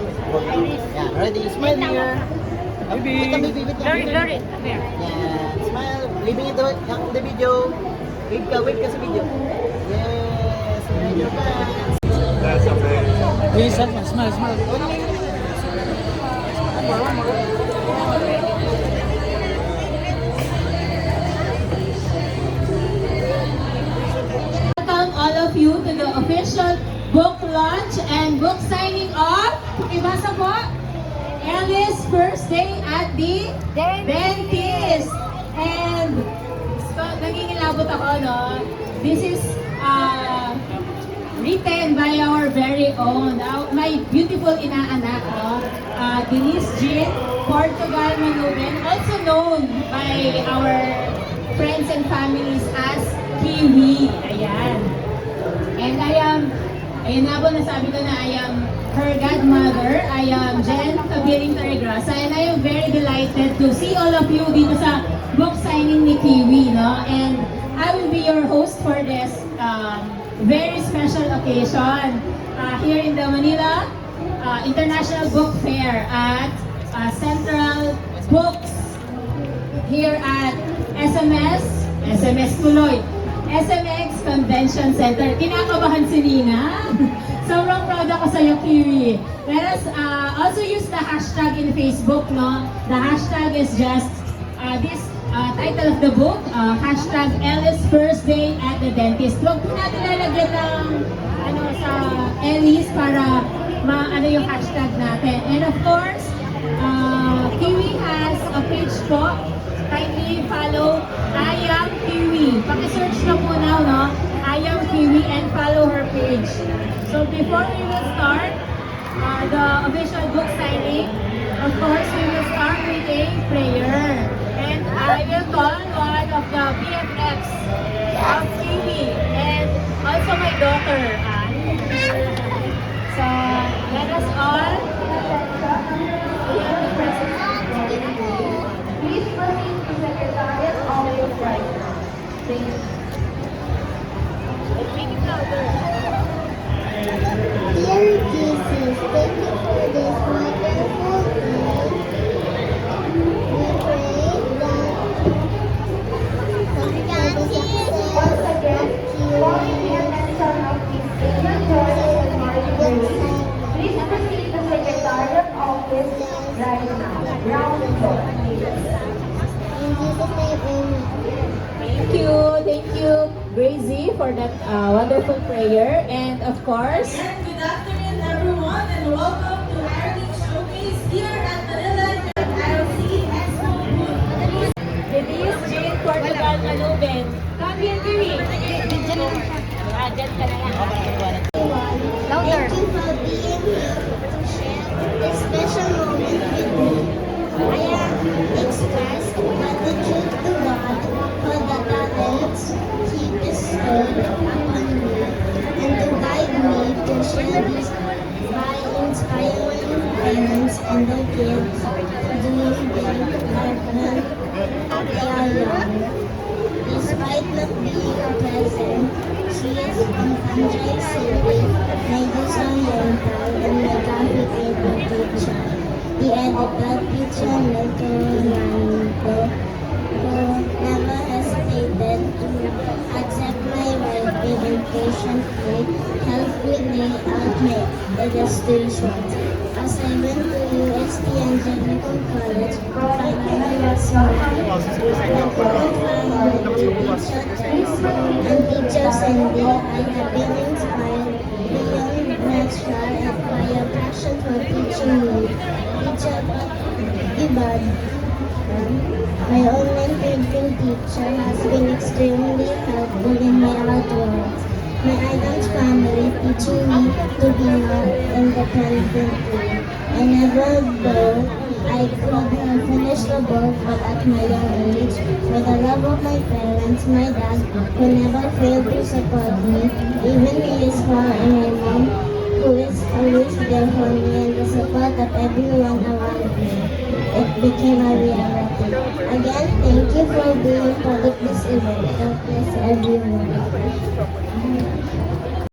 Yeah, ready. Smile here. Baby. Wait, baby, wait, Blur it. There. yeah, smile. Waving it yung the video. Wave ka sa video. Yes, smile your fans. That's amazing. Please, smile, smile. Welcome all of you to the official book launch and book signing of, pakibasa po, Ellie's first day at the dentist. And so, nagingilabot ako, no? This is written by our very own, my beautiful inaanak, no? Denise Jean Portugal Manuben, also known by our friends and families as Kiwi. Ayan. And ayun nga po nasabi ko na I am her godmother. I am Jen Cabiring Taregrasa, and I am very delighted to see all of you dito sa book signing ni Kiwi, no? And I will be your host for this very special occasion here in the Manila International Book Fair at Central Books here at SMX Convention Center. Kinakabahan si Nina. Sobrang proud ako sa iyo, Kiwi. Let us also use the hashtag in Facebook, no? The hashtag is just this title of the book, hashtag Ellie's first day at the dentist. Huwag po natin lalagyan ng sa Ellie's para maano yung hashtag natin. And of course, Kiwi has a page po. Kindly follow I Am Kiwi. Paki-search na po now, no? I Am Kiwi, and follow her page. So before we will start the official book signing, of course, we will start with a prayer. And I will call one of the BFFs of Kiwi and also my daughter, Anne. So let us all please proceed to Secretariat always right. Thank you. Make it louder. Dear Jesus, thank you for this wonderful day. We pray that for the success of Please proceed to Secretariat office right now. Round floor. in Jesus' name, amen. Thank you, Gracie, for that wonderful prayer. And of course, And good afternoon, everyone, and welcome to Heritage Showcase here at Manila ILC Expo Booth. Denise Jean Portugal Manuben. Come here, Kiwi. Diyan ka na lang. Thank you for being here to share this special moment with me. I express gratitude to God for the talents He bestowed upon me and to guide me to share this by inspiring parents and their kids doing their part when they are young. Despite not being a present, she is Franchise City, my disoriental and my complicated teacher. The editor teacher Milton Mango, who never hesitated to accept my writing and patiently help me lay out my illustrations. As I went to UST Angelical College, finally was and teachers and they I have been inspired beyond measure and by a passion for teaching me. Teacher Ibad, my online painting teacher, has been extremely helpful in my artworks. My Adams family teaching me to be more independent. I never though I could have finished the book, but at my young age, with the love of my parents, my dad, who never failed to support me, even he is far, and my mom, who is always there for me, and the support of everyone around me. It became a reality. Again, thank you for being part of this event. God bless everyone.